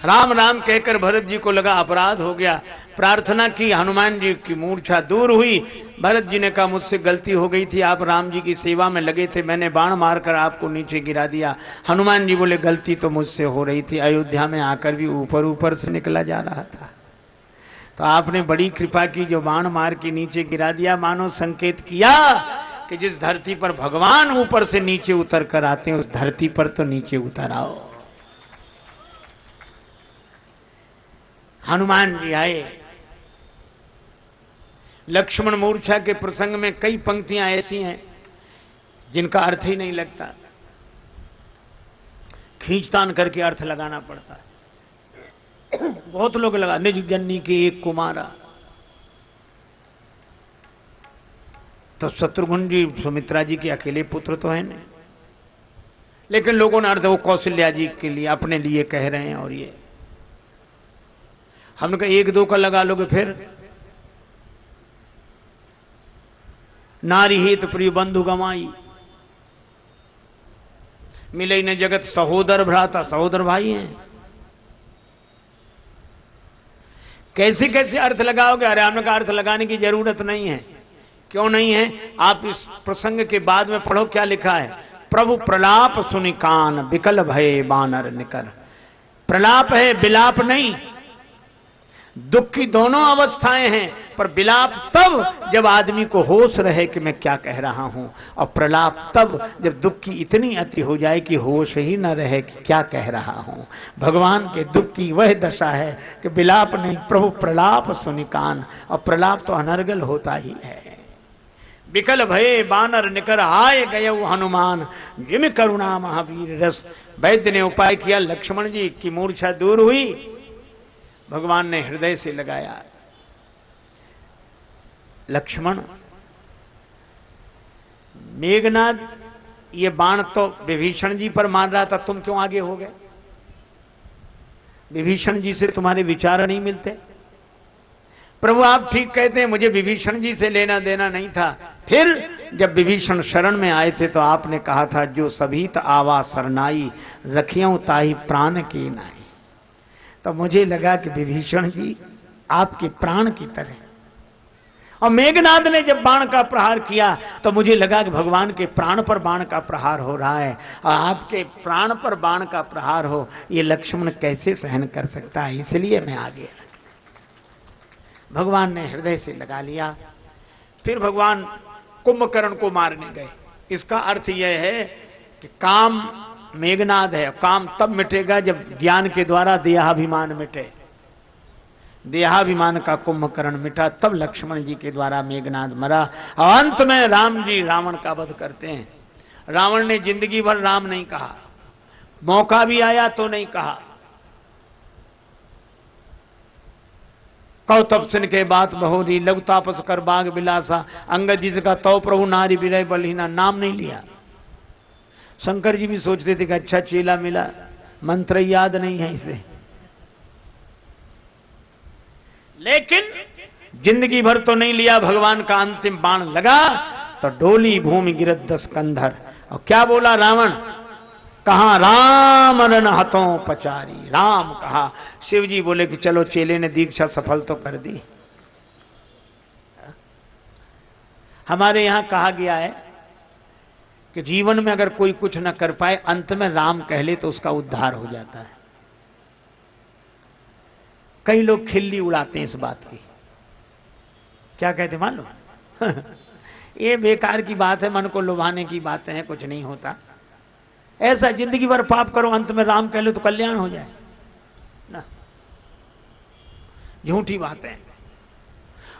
राम राम कहकर भरत जी को लगा अपराध हो गया। प्रार्थना की, हनुमान जी की मूर्छा दूर हुई। भरत जी ने कहा मुझसे गलती हो गई थी, आप राम जी की सेवा में लगे थे, मैंने बाण मारकर आपको नीचे गिरा दिया। हनुमान जी बोले गलती तो मुझसे हो रही थी, अयोध्या में आकर भी ऊपर ऊपर से निकला जा रहा था, तो आपने बड़ी कृपा की जो बाण मार के नीचे गिरा दिया। मानो संकेत किया कि जिस धरती पर भगवान ऊपर से नीचे उतर कर आते हैं, उस धरती पर तो नीचे उतर आओ। हनुमान जी आए। लक्ष्मण मूर्छा के प्रसंग में कई पंक्तियां ऐसी हैं जिनका अर्थ ही नहीं लगता, खींचतान करके अर्थ लगाना पड़ता है। बहुत लोग लगा, निज जननी के एक कुमारा, तो शत्रुघ्न जी सुमित्रा जी के अकेले पुत्र तो है नहीं, लेकिन लोगों ने अर्थ वो कौशल्या जी के लिए, अपने लिए कह रहे हैं। और ये हमने कहा एक दो का लगा लोगे फिर। नारी हित प्रिय बंधु गमाई, मिले न जगत सहोदर भ्राता, सहोदर भाई हैं। कैसे कैसे अर्थ लगाओगे? अरे हमने कहा अर्थ लगाने की जरूरत नहीं है। क्यों नहीं है? आप इस प्रसंग के बाद में पढ़ो क्या लिखा है। प्रभु प्रलाप सुनि कान, विकल भये बानर निकर। प्रलाप है, विलाप नहीं। दुख की दोनों अवस्थाएं हैं, पर विलाप तब जब आदमी को होश रहे कि मैं क्या कह रहा हूं, और प्रलाप तब जब दुख की इतनी अति हो जाए कि होश ही न रहे कि क्या कह रहा हूं। भगवान के दुख की वह दशा है कि विलाप नहीं, प्रभु प्रलाप सुनि कान, और प्रलाप तो अनर्गल होता ही है। विकल भये बानर निकर, आए गए हनुमान, जिम करुणा महावीर रस। वैद्य ने उपाय किया, लक्ष्मण जी की मूर्छा दूर हुई। भगवान ने हृदय से लगाया, लक्ष्मण मेघनाद ये बाण तो विभीषण जी पर मार रहा था, तुम क्यों आगे हो गए? विभीषण जी से तुम्हारे विचार नहीं मिलते? प्रभु आप ठीक कहते हैं, मुझे विभीषण जी से लेना देना नहीं था। फिर जब विभीषण शरण में आए थे तो आपने कहा था, जो सभीत आवा सरनाई, रखियों ताही प्राण की नाई। तो मुझे लगा कि विभीषण जी आपके प्राण की तरह, और मेघनाद ने जब बाण का प्रहार किया तो मुझे लगा कि भगवान के प्राण पर बाण का प्रहार हो रहा है, और आपके प्राण पर बाण का प्रहार हो, ये लक्ष्मण कैसे सहन कर सकता है? इसलिए मैं आ गया। भगवान ने हृदय से लगा लिया। फिर भगवान कुंभकर्ण को मारने गए। इसका अर्थ यह है कि काम मेघनाद है, काम तब मिटेगा जब ज्ञान के द्वारा देहाभिमान मिटे। देहाभिमान का कुंभकर्ण मिटा, तब लक्ष्मण जी के द्वारा मेघनाद मरा, और अंत में राम जी रावण का वध करते हैं। रावण ने जिंदगी भर राम नहीं कहा, मौका भी आया तो नहीं कहा। कौ तपसिन के बात बहोरी, लघु तापस कर बाग बिलासा, अंगद जी से कहा तो प्रभु नारी विरय बलहीना, नाम नहीं लिया। शंकर जी भी सोचते थे कि अच्छा चेला मिला, मंत्र याद नहीं है इसे। लेकिन जिंदगी भर तो नहीं लिया, भगवान का अंतिम बाण लगा तो डोली भूमि गिरत 10 कंधर। और क्या बोला रावण, कहा राम रन हथों पचारी, राम कहा। शिव जी बोले कि चलो चेले ने दीक्षा सफल तो कर दी। हमारे यहां कहा गया है कि जीवन में अगर कोई कुछ न कर पाए, अंत में राम कह ले तो उसका उद्धार हो जाता है। कई लोग खिल्ली उड़ाते हैं इस बात की। क्या कहते मालूम ये बेकार की बात है, मन को लुभाने की बातें हैं, कुछ नहीं होता ऐसा। जिंदगी भर पाप करो, अंत में राम कह लो तो कल्याण हो जाए ना। झूठी बातें।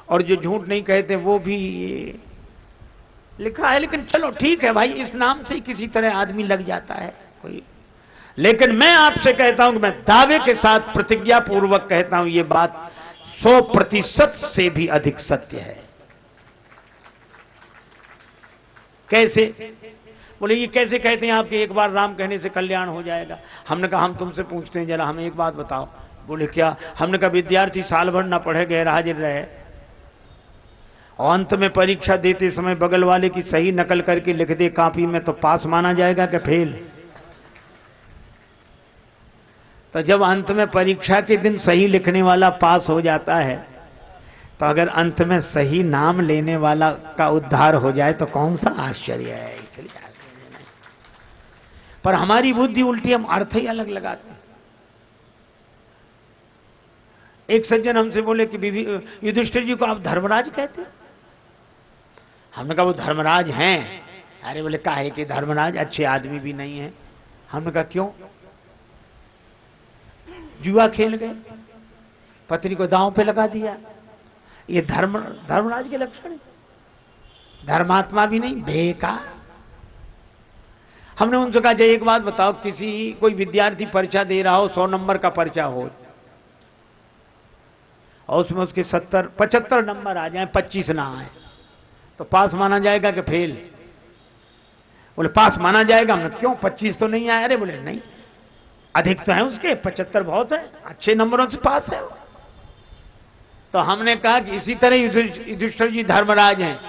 और जो झूठ नहीं कहते वो भी लिखा है। लेकिन चलो ठीक है भाई, इस नाम से किसी तरह आदमी लग जाता है कोई। लेकिन मैं आपसे कहता हूं कि मैं दावे के साथ प्रतिज्ञा पूर्वक कहता हूं, ये बात 100% से भी अधिक सत्य है। कैसे? बोले ये कैसे कहते हैं आपके एक बार राम कहने से कल्याण हो जाएगा? हमने कहा हम तुमसे पूछते हैं, जरा हमें एक बात बताओ। बोले क्या? हमने कहा विद्यार्थी साल भर ना पढ़े, गैर हाजिर रहे और अंत में परीक्षा देते समय बगल वाले की सही नकल करके लिख दे कॉपी में, तो पास माना जाएगा कि फेल? तो जब अंत में परीक्षा के दिन सही लिखने वाला पास हो जाता है, तो अगर अंत में सही नाम लेने वाला का उद्धार हो जाए तो कौन सा आश्चर्य है। इसलिए पर हमारी बुद्धि उल्टी, हम अर्थ ही अलग लगाते हैं। एक सज्जन हमसे बोले कि युधिष्ठिर जी को आप धर्मराज कहते हैं? हमने कहा वो धर्मराज हैं। अरे बोले काहे कि धर्मराज अच्छे आदमी भी नहीं है। हमने कहा क्यों? जुआ खेल गए, पत्नी को दांव पे लगा दिया, ये धर्मराज के लक्षण है? धर्मात्मा भी नहीं, बेकार। हमने उनसे कहा एक बात बताओ, कोई विद्यार्थी परीक्षा दे रहा हो, 100 नंबर का पर्चा हो और उसमें उसके 75 नंबर आ जाए, 25 ना आए, तो पास माना जाएगा कि फेल? बोले पास माना जाएगा। हमने क्यों, 25 तो नहीं आए? अरे बोले नहीं, अधिक तो है उसके, 75 बहुत है, अच्छे नंबरों से पास है। तो हमने कहा कि इसी तरह युधिष्ठिर जी धर्मराज हैं।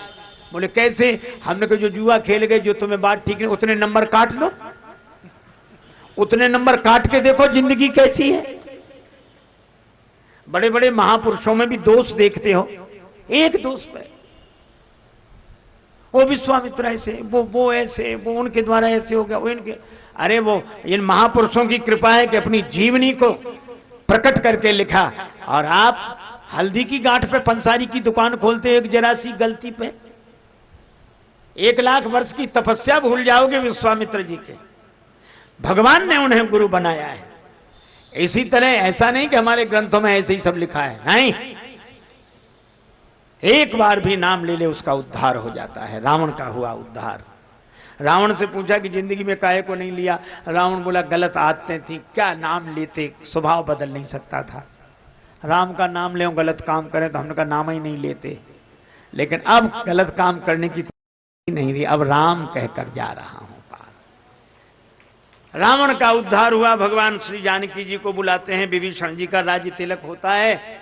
बोले कैसे? हमने कहा जो जुआ खेल गए, जो तुम्हें बात ठीक नहीं, उतने नंबर काट लो, उतने नंबर काट के देखो जिंदगी कैसी है। बड़े बड़े महापुरुषों में भी दोष देखते हो, एक दोष पे वो विश्वामित्र ऐसे, वो ऐसे, वो उनके द्वारा ऐसे हो गया, वो इनके। अरे वो इन महापुरुषों की कृपा है कि अपनी जीवनी को प्रकट करके लिखा, और आप हल्दी की गांठ पे पंसारी की दुकान खोलते एक जरा सी गलती पे 1 लाख वर्ष की तपस्या भूल जाओगे विश्वामित्र जी के। भगवान ने उन्हें गुरु बनाया है। इसी तरह ऐसा नहीं कि हमारे ग्रंथों में ऐसे ही सब लिखा है, नहीं, एक बार भी नाम ले ले उसका उद्धार हो जाता है। रावण का हुआ उद्धार। रावण से पूछा कि जिंदगी में काहे को नहीं लिया? रावण बोला गलत आदतें थी, क्या नाम लेते, स्वभाव बदल नहीं सकता था। राम का नाम ले, गलत काम करें तो हमने कहा नाम ही नहीं लेते। लेकिन अब गलत काम करने की नहीं रही, अब राम कहकर जा रहा हूं पार। रावण का उद्धार हुआ। भगवान श्री जानकी जी को बुलाते हैं, विभीषण जी का राज्य तिलक होता है।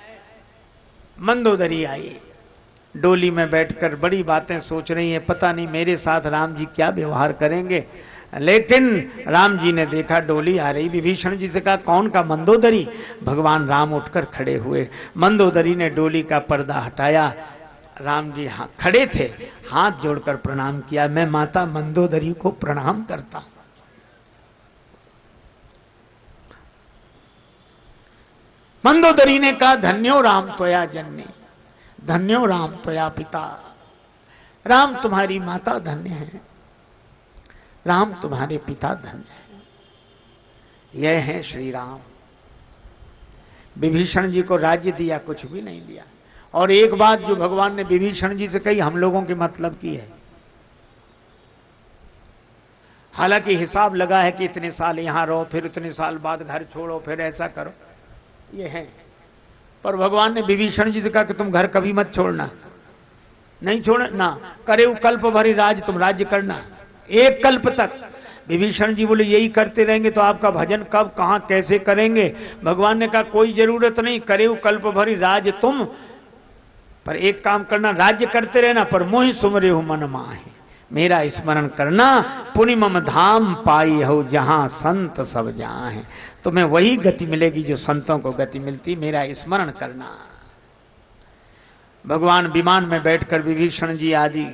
मंदोदरी आई, डोली में बैठकर बड़ी बातें सोच रही है, पता नहीं मेरे साथ राम जी क्या व्यवहार करेंगे। लेकिन राम जी ने देखा डोली आ रही, विभीषण जी से कहा कौन का? मंदोदरी। भगवान राम उठकर खड़े हुए, मंदोदरी ने डोली का पर्दा हटाया। राम जी खड़े थे, हाथ जोड़कर प्रणाम किया, मैं माता मंदोदरी को प्रणाम करता हूं। मंदोदरी ने कहा धन्यो राम त्वया जननी, धन्यो राम त्वया पिता। राम तुम्हारी माता धन्य है, राम तुम्हारे पिता धन्य है। यह है श्री राम। विभीषण जी को राज्य दिया, कुछ भी नहीं दिया। और एक बात जो भगवान ने विभीषण जी से कही, हम लोगों के मतलब की है। हालांकि हिसाब लगा है कि इतने साल यहां रहो, फिर इतने साल बाद घर छोड़ो, फिर ऐसा करो, ये है। पर भगवान ने विभीषण जी से कहा कि तुम घर कभी मत छोड़ना, नहीं छोड़ना, करे कल्प भरी राज, तुम राज्य करना 1 कल्प तक। विभीषण जी बोले यही करते रहेंगे तो आपका भजन कब कहां कैसे करेंगे? भगवान ने कहा कोई जरूरत नहीं, करे कल्प भरी राज तुम, पर एक काम करना, राज्य करते रहना पर मोहि सुमरे हो मन माहे, मेरा स्मरण करना, पुनि मम धाम पाई हो जहां संत सब जहां है। तुम्हें वही गति मिलेगी जो संतों को गति मिलती, मेरा स्मरण करना। भगवान विमान में बैठकर विभीषण जी आदि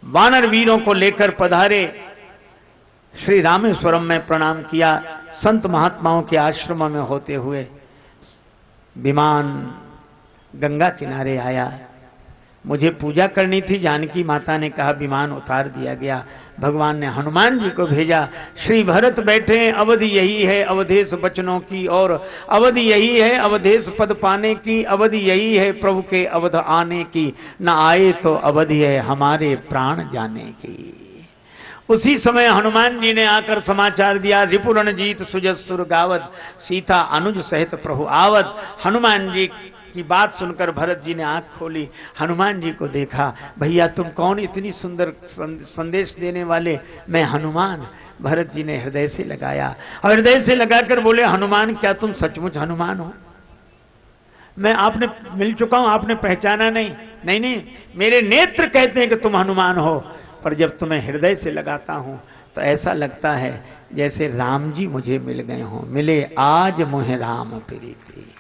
वानर वीरों को लेकर पधारे, श्री रामेश्वरम में प्रणाम किया। संत महात्माओं के आश्रम में होते हुए विमान गंगा किनारे आया। मुझे पूजा करनी थी, जानकी माता ने कहा, विमान उतार दिया गया। भगवान ने हनुमान जी को भेजा, श्री भरत बैठे, अवधि यही है अवधेश बचनों की, और अवधि यही है अवधेश पद पाने की, अवधि यही है प्रभु के अवध आने की, न आए तो अवधि है हमारे प्राण जाने की। उसी समय हनुमान जी ने आकर समाचार दिया, रिपुरण जीत सुजसुर गावत, सीता अनुज सहित प्रभु आवत। हनुमान जी की बात सुनकर भरत जी ने आंख खोली, हनुमान जी को देखा, भैया तुम कौन, इतनी सुंदर संदेश देने वाले? मैं हनुमान। भरत जी ने हृदय से लगाया, और हृदय से लगाकर बोले, हनुमान क्या तुम सचमुच हनुमान हो? मैं आपने मिल चुका हूं, आपने पहचाना नहीं? नहीं नहीं, मेरे नेत्र कहते हैं कि तुम हनुमान हो, पर जब तुम्हें हृदय से लगाता हूं तो ऐसा लगता है जैसे राम जी मुझे मिल गए हों। मिले आज मोहे राम प्रीति,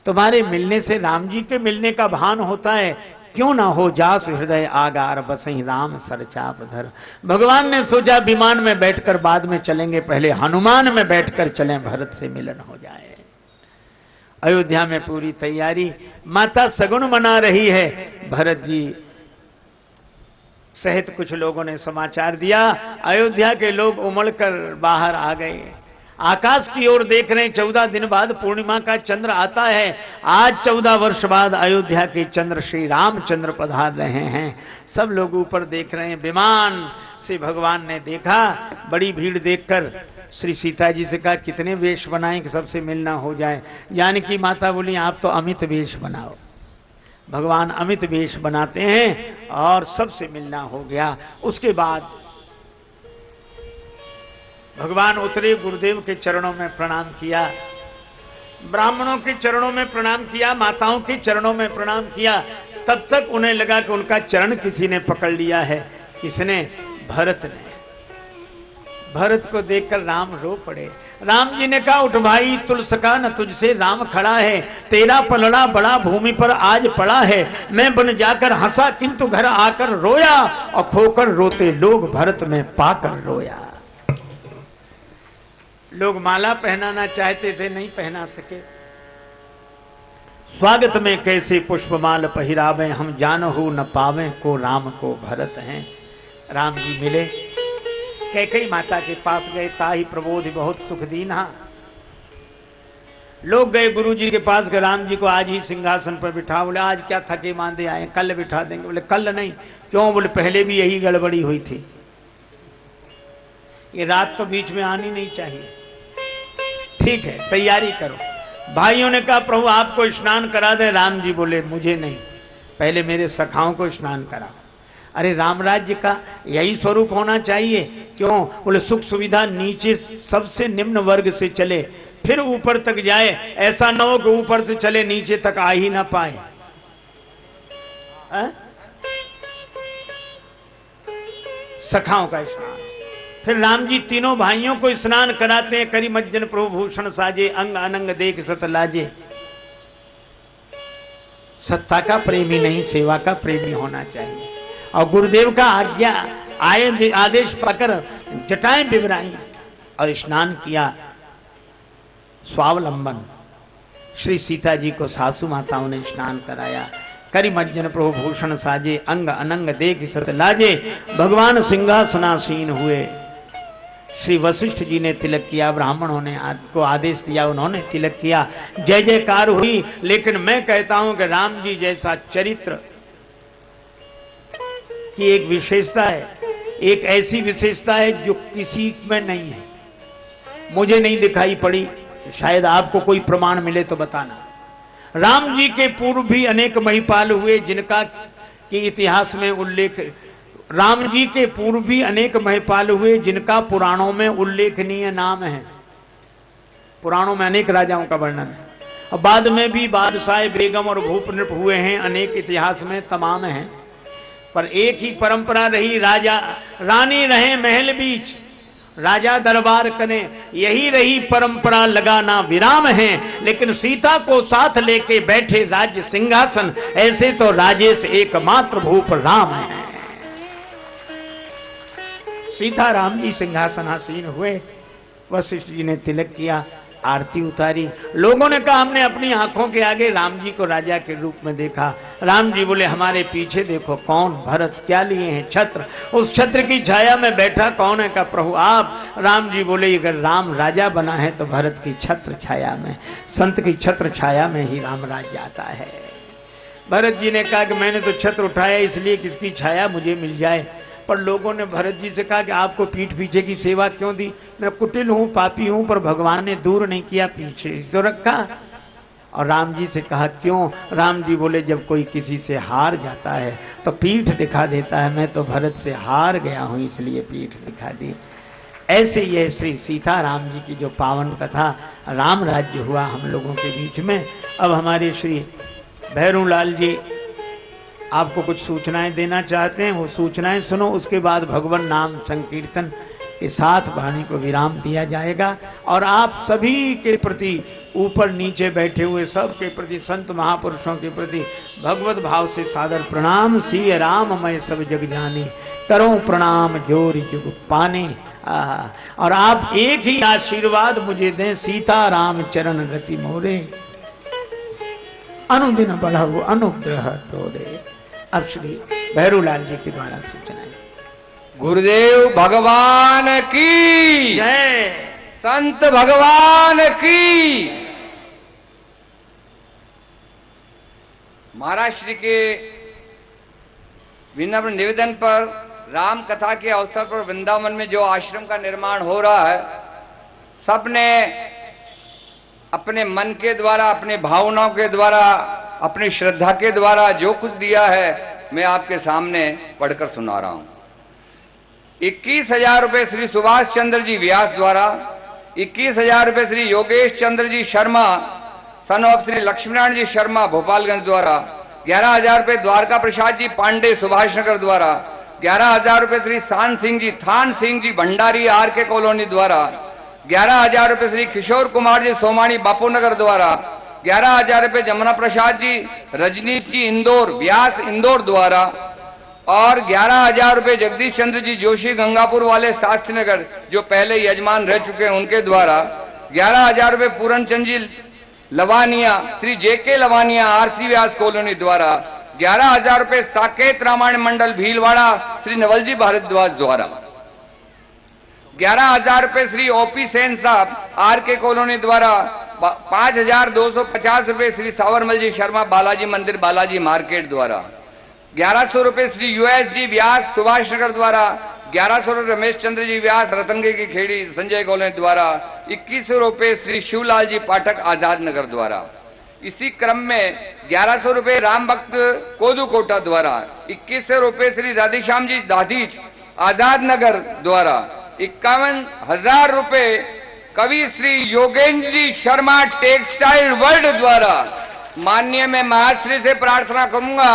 तुम्हारे मिलने से राम जी के मिलने का भान होता है, क्यों ना हो जास हृदय आगार बसई राम सरचाप धर। भगवान ने सोचा विमान में बैठकर बाद में चलेंगे, पहले हनुमान में बैठकर चलें, भरत से मिलन हो जाए। अयोध्या में पूरी तैयारी, माता सगुन मना रही है। भरत जी सहित कुछ लोगों ने समाचार दिया, अयोध्या के लोग उमड़कर बाहर आ गए। आकाश की ओर देख रहे हैं, 14 दिन बाद पूर्णिमा का चंद्र आता है। आज 14 वर्ष बाद अयोध्या के चंद्र श्री रामचंद्र पधार रहे हैं। सब लोग ऊपर देख रहे हैं। विमान से भगवान ने देखा, बड़ी भीड़ देखकर श्री सीता जी से कहा, कितने वेश बनाएं कि सबसे मिलना हो जाए? जानकी माता बोली, आप तो अमित वेश बनाओ। भगवान अमित वेश बनाते हैं और सबसे मिलना हो गया। उसके बाद भगवान उतरे, गुरुदेव के चरणों में प्रणाम किया, ब्राह्मणों के चरणों में प्रणाम किया, माताओं के चरणों में प्रणाम किया। तब तक उन्हें लगा कि उनका चरण किसी ने पकड़ लिया है। किसने? भरत ने। भरत को देखकर राम रो पड़े। राम जी ने कहा, उठ भाई, तुलसका न तुझसे राम खड़ा है, तेरा पलड़ा बड़ा भूमि पर आज पड़ा है। मैं बन जाकर हंसा किंतु घर आकर रोया, और खोकर रोते लोग भरत में पाकर रोया। लोग माला पहनाना चाहते थे, नहीं पहना सके। स्वागत में कैसे पुष्पमाल पहिरावे, हम जानहु न पावे को राम को भरत हैं। राम जी मिले, कैकेयी माता के पास गए, ताहि प्रबोधि बहुत सुख दीन्हा। लोग गए गुरु जी के पास कि राम जी को आज ही सिंहासन पर बिठा। बोले आज क्या थके मांदे आए, कल बिठा देंगे। बोले कल नहीं। क्यों? बोले पहले भी यही गड़बड़ी हुई थी, ये रात तो बीच में आनी नहीं चाहिए। ठीक है, तैयारी करो। भाइयों ने कहा, प्रभु आपको स्नान करा दे। राम जी बोले, मुझे नहीं, पहले मेरे सखाओं को स्नान कराओ। अरे राम राज्य का यही स्वरूप होना चाहिए। क्यों? बोले सुख सुविधा नीचे सबसे निम्न वर्ग से चले, फिर ऊपर तक जाए। ऐसा न हो कि ऊपर से चले नीचे तक आ ही ना पाए। सखाओं का स्नान। फिर राम जी तीनों भाइयों को स्नान कराते हैं। करी मज्जन प्रभु भूषण साजे, अंग अनंग देख सत लाजे। सत्ता का प्रेमी नहीं, सेवा का प्रेमी होना चाहिए। और गुरुदेव का आज्ञा आदेश पाकर जटाएं बिबराई और स्नान किया। स्वावलंबन श्री सीता जी को सासू माताओं ने स्नान कराया। करी मज्जन प्रभु भूषण साजे, अंग अनंग देख सत लाजे। भगवान सिंहासनासीन हुए। श्री वशिष्ठ जी ने तिलक किया, ब्राह्मणों ने को आदेश दिया, उन्होंने तिलक किया, जय जयकार हुई। लेकिन मैं कहता हूं कि राम जी जैसा चरित्र की एक विशेषता है, एक ऐसी विशेषता है जो किसी में नहीं है। मुझे नहीं दिखाई पड़ी, शायद आपको कोई प्रमाण मिले तो बताना। राम जी के पूर्व भी अनेक महिपाल हुए जिनका कि इतिहास में उल्लेख, राम जी के पूर्व भी अनेक महिपाल हुए जिनका पुराणों में उल्लेखनीय नाम है। पुराणों में अनेक राजाओं का वर्णन है। और बाद में भी बादशाह, बेगम और भूप नृप हुए हैं, अनेक इतिहास में तमाम हैं। पर एक ही परंपरा रही, राजा रानी रहे महल बीच, राजा दरबार करें, यही रही परंपरा, लगाना विराम है। लेकिन सीता को साथ लेके बैठे राज्य सिंहासन, ऐसे तो राजेश एकमात्र भूप राम है। सीता राम जी सिंहासनासीन हुए, वशिष्ठ जी ने तिलक किया, आरती उतारी। लोगों ने कहा हमने अपनी आंखों के आगे राम जी को राजा के रूप में देखा। राम जी बोले हमारे पीछे देखो कौन, भरत क्या लिए हैं, छत्र, उस छत्र की छाया में बैठा कौन है? का प्रभु आप। राम जी बोले अगर राम राजा बना है तो भरत की छत्र छाया में, संत की छत्र छाया में ही राम राज्य आता है। भरत जी ने कहा कि मैंने तो छत्र उठाया इसलिए किसकी छाया मुझे मिल जाए। पर लोगों ने भरत जी से कहा कि आपको पीठ पीछे की सेवा क्यों दी? मैं कुटिल हूं, पापी हूं, पर भगवान ने दूर नहीं किया, पीछे तो रखा। और राम जी से कहा क्यों? राम जी बोले जब कोई किसी से हार जाता है तो पीठ दिखा देता है, मैं तो भरत से हार गया हूं इसलिए पीठ दिखा दी। ऐसे ये श्री सीता राम जी की जो पावन कथा, राम राज्य हुआ हम लोगों के बीच में। अब हमारे श्री भैरूलाल जी आपको कुछ सूचनाएं देना चाहते हैं, वो सूचनाएं सुनो, उसके बाद भगवान नाम संकीर्तन के साथ वाणी को विराम दिया जाएगा। और आप सभी के प्रति, ऊपर नीचे बैठे हुए सब के प्रति, संत महापुरुषों के प्रति भगवत भाव से सादर प्रणाम। सिय राम मैं सब जग जानी, करो प्रणाम जोर जुग पाने। और आप एक ही आशीर्वाद मुझे दें, सीता राम चरण रति मोरे, अनुदिन बढ़ाओ अनुग्रह तोरे। अब श्री भैरूलाल जी के द्वारा सूचनाएं। गुरुदेव भगवान की जय, संत भगवान की। महाराज श्री के विनम्र निवेदन पर राम कथा के अवसर पर वृंदावन में जो आश्रम का निर्माण हो रहा है, सबने अपने मन के द्वारा, अपने भावनाओं के द्वारा, अपनी श्रद्धा के द्वारा जो कुछ दिया है मैं आपके सामने पढ़कर सुना रहा हूं। 21,000 रुपए श्री सुभाष चंद्र जी व्यास द्वारा, 21,000 रुपए श्री योगेश चंद्र जी शर्मा सन ऑफ श्री लक्ष्मीनारायण जी शर्मा भोपालगंज द्वारा, 11,000 रुपए द्वारका प्रसाद जी पांडे सुभाष नगर द्वारा, 11,000 रुपए श्री थान सिंह जी भंडारी आर के कॉलोनी द्वारा, 11,000 रुपए श्री किशोर कुमार जी सोमानी बापू नगर द्वारा, 11,000 रुपए जमुना प्रसाद जी रजनीश जी इंदौर व्यास इंदौर द्वारा, और 11,000 रुपए जगदीश चंद्र जी जोशी गंगापुर वाले शास्त्री नगर जो पहले यजमान रह चुके हैं उनके द्वारा, 11,000 रुपए पूरन चंद जी लवानिया श्री जेके लवानिया आरसी व्यास कॉलोनी द्वारा, 11,000 रुपए साकेत रामायण मंडल भीलवाड़ा श्री नवलजी भारद्वाज द्वारा, 11,000 रुपए श्री ओपी सेन साहब आर के कॉलोनी द्वारा, 5,250 रुपए श्री सावरमल जी शर्मा बालाजी मंदिर बालाजी मार्केट द्वारा, 1100 रुपए श्री यूएस जी व्यास सुभाष नगर द्वारा, 1100 रुपए रमेश चंद्र जी व्यास रतनगे की खेड़ी संजय कॉलोनी द्वारा, 2100 रुपए श्री शिवलाल जी पाठक आजाद नगर द्वारा। इसी क्रम में 1100 रुपए राम भक्त कोदू कोटा द्वारा, 2100 रुपए श्री राधेश्याम जी दाधीच आजाद नगर द्वारा, 51,000 रुपए कवि श्री योगेंद्र जी शर्मा टेक्सटाइल वर्ल्ड द्वारा। माननीय मैं महाश्री से प्रार्थना करूंगा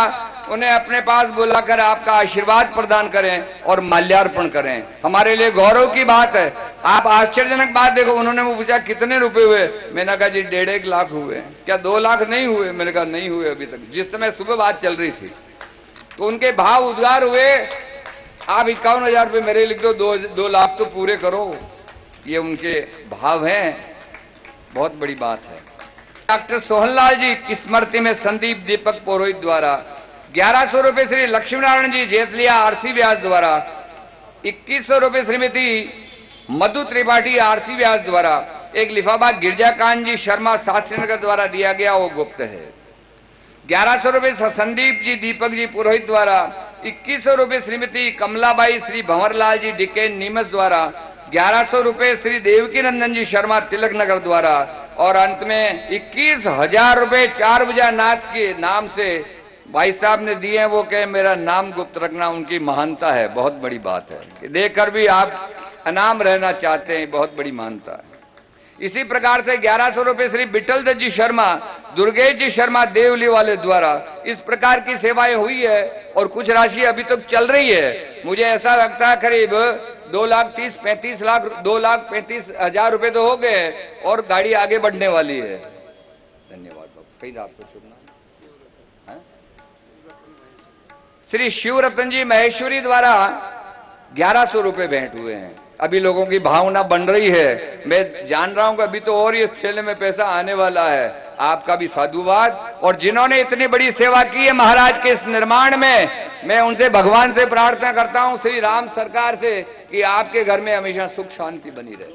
उन्हें अपने पास बुलाकर आपका आशीर्वाद प्रदान करें और माल्यार्पण करें, हमारे लिए गौरव की बात है। आप आश्चर्यजनक बात देखो, उन्होंने मुझे पूछा कितने रुपए हुए, मैंने कहा जी 1.5 लाख हुए। क्या 2 लाख नहीं हुए? मैंने कहा नहीं हुए अभी तक। जिस समय सुबह बात चल रही थी तो उनके भाव उद्गार हुए, आप 51,000 रुपये मेरे लिख दो, 2 लाख तो पूरे करो, ये उनके भाव हैं। बहुत बड़ी बात है। डॉक्टर सोहनलाल जी की स्मृति में संदीप दीपक पुरोहित द्वारा, 1100 रुपए श्री लक्ष्मीनारायण जी जेतलिया आरसी व्यास द्वारा, 2100 रुपए श्रीमती मधु त्रिपाठी आरसी व्यास द्वारा, एक लिफाफा गिरजाकांत जी शर्मा शास्त्रीनगर द्वारा दिया गया, वो गुप्त है। 1100 रुपए संदीप जी दीपक जी पुरोहित द्वारा, 2100 रुपए श्रीमती कमलाबाई श्री भंवरलाल जी डिकेन नीमच द्वारा, 1100 रुपए श्री देवकी नंदन जी शर्मा तिलक नगर द्वारा, और अंत में 21,000 रुपए 4 बजा नाथ के नाम से भाई साहब ने दिए हैं। वो कहे मेरा नाम गुप्त रखना उनकी महानता है, बहुत बड़ी बात है कि देखकर भी आप अनाम रहना चाहते हैं, बहुत बड़ी महानता है। इसी प्रकार से 1100 रुपए श्री विठल दत्त जी शर्मा, दुर्गेश जी शर्मा देवली वाले द्वारा इस प्रकार की सेवाएं हुई है और कुछ राशि अभी तक चल रही है। मुझे ऐसा लगता है करीब 2,35,000 रुपए तो हो गए और गाड़ी आगे बढ़ने वाली है। धन्यवाद बाबू। कहीं आपको सुनना है? श्री शिवरतन जी महेश्वरी द्वारा 1100 रुपए भेंट हुए हैं। अभी लोगों की भावना बन रही है, मैं जान रहा हूं कि अभी तो और ये थैले में पैसा आने वाला है। आपका भी साधुवाद। और जिन्होंने इतनी बड़ी सेवा की है महाराज के इस निर्माण में, मैं उनसे भगवान से प्रार्थना करता हूं, श्री राम सरकार से, कि आपके घर में हमेशा सुख शांति बनी रहे।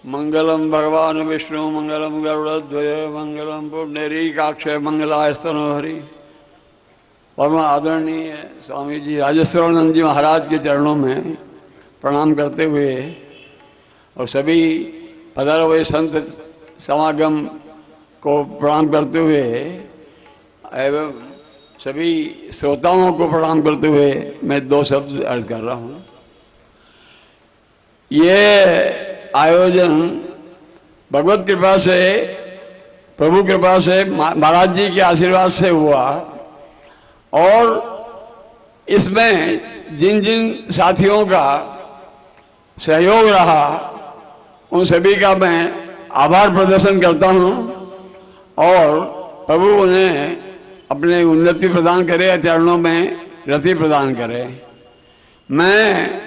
मंगलम भगवान विष्णु मंगलम गरुड़ध्वज मंगलम पुण्डरीकाक्ष मंगलास्तनो हरि। परम आदरणीय स्वामी जी राजेश्वरानंद जी महाराज के चरणों में प्रणाम करते हुए और सभी पधारे हुए संत समागम को प्रणाम करते हुए एवं सभी श्रोताओं को प्रणाम करते हुए मैं 2 शब्द अर्ज कर रहा हूं। ये आयोजन भगवत कृपा से, प्रभु कृपा से, महाराज जी के आशीर्वाद से हुआ और इसमें जिन जिन साथियों का सहयोग रहा उन सभी का मैं आभार प्रदर्शन करता हूं और प्रभु उन्हें अपने उन्नति प्रदान करे, चरणों में रति प्रदान करे। मैं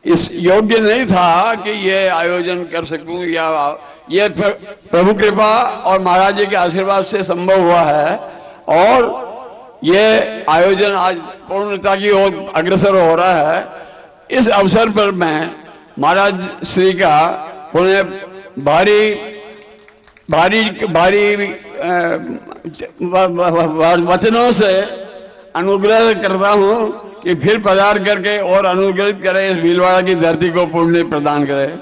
इस योग्य नहीं था कि ये आयोजन कर सकूं, या ये प्रभु कृपा और महाराज जी के आशीर्वाद से संभव हुआ है और ये आयोजन आज पूर्णता की ओर अग्रसर हो रहा है। इस अवसर पर मैं महाराज श्री का पुनः भारी वचनों से अनुग्रह करता हूं कि फिर पधार करके और अनुग्रहित करें, इस भीलवाड़ा की धरती को पुण्य प्रदान करें।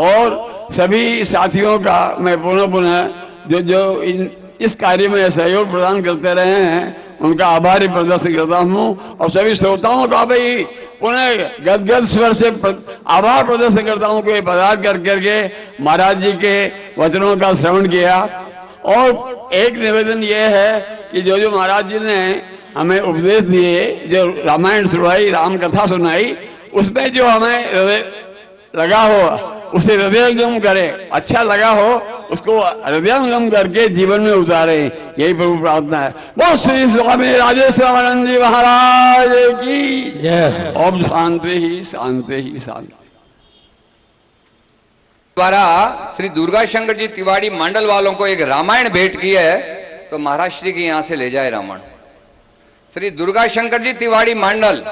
और सभी साथियों का मैं पुनः जो इस कार्य में सहयोग प्रदान करते रहे हैं उनका आभारी प्रदर्शन करता हूं और सभी श्रोताओं का भी पुनः गदगद स्वर से आभार प्रदर्शन करता हूं कि पधार करके महाराज जी के वचनों का श्रवण किया। और एक निवेदन यह है कि जो जो महाराज जी ने हमें उपदेश दिए, जो रामायण सुनाई, राम कथा सुनाई, उसमें जो हमें लगा हो उसे हृदयंगम करे, अच्छा लगा हो उसको हृदयंगम करके जीवन में उतारे, यही प्रभु प्रार्थना है। बहुत श्री स्वामी राजेश्वरानंद जी महाराज की जय। ओम शांति ही शांति ही शांति। द्वारा श्री दुर्गा शंकर जी तिवाड़ी मंडल वालों को एक रामायण भेंट की है, तो महाराज श्री की यहां से ले जाए रामायण। श्री दुर्गा शंकर जी तिवाड़ी मंडल।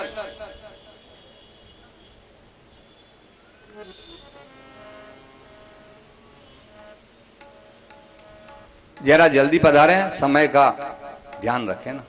जरा जल्दी पधारे, समय का ध्यान रखें ना।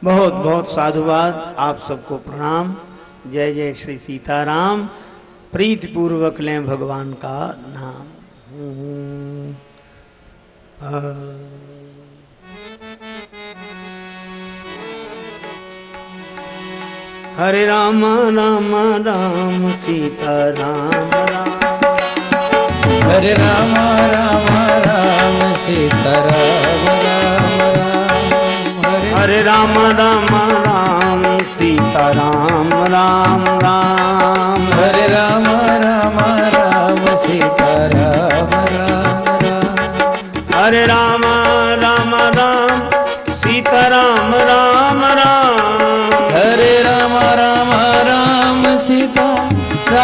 बहुत बहुत साधुवाद, आप सबको प्रणाम। जय जय श्री सीताराम। प्रीति पूर्वक लें भगवान का नाम। हरे राम राम राम सीता राम राम। हरे राम राम राम सीता राम राम राम। हरे राम राम राम सीता राम राम राम। हरे राम राम राम सीता राम राम राम। हरे राम राम राम सीता राम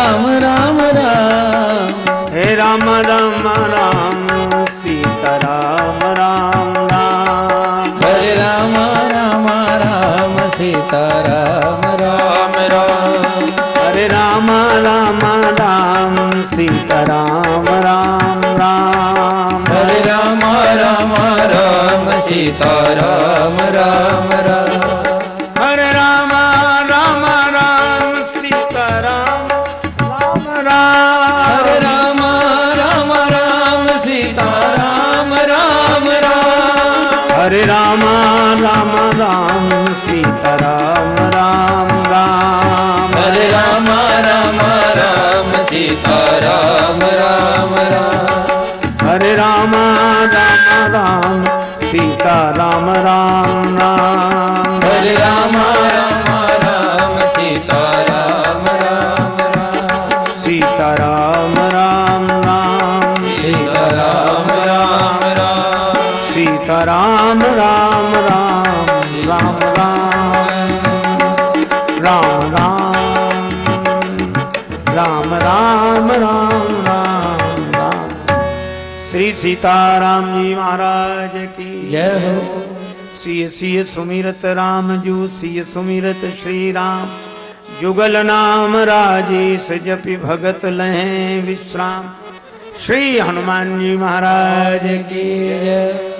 राम राम राम, हे राम राम राम सीता राम राम राम, हरे राम राम राम सीता राम राम राम, हरे राम राम राम सीता राम राम राम, हरे राम राम राम सीता राम राम राम, हरे राम राम राम सीता राम राम राम, हरे राम राम राम सीता राम राम राम, हरे राम राम राम सीता राम राम राम, हरे राम राम राम सीता राम राम राम, हरे राम राम राम सीता राम राम राम, हरे राम राम राम सीता राम राम राम, सीता राम राम राम, सीता राम राम राम, सीता राम राम राम राम राम, राम राम राम राम राम राम। श्री सीताराम जी महाराज की जय हो। सिय सिय सुमिरत राम जू सिय सुमिरत श्री राम, जुगल नाम राजेश जपि भगत लहें विश्राम। श्री हनुमान जी महाराज की जय।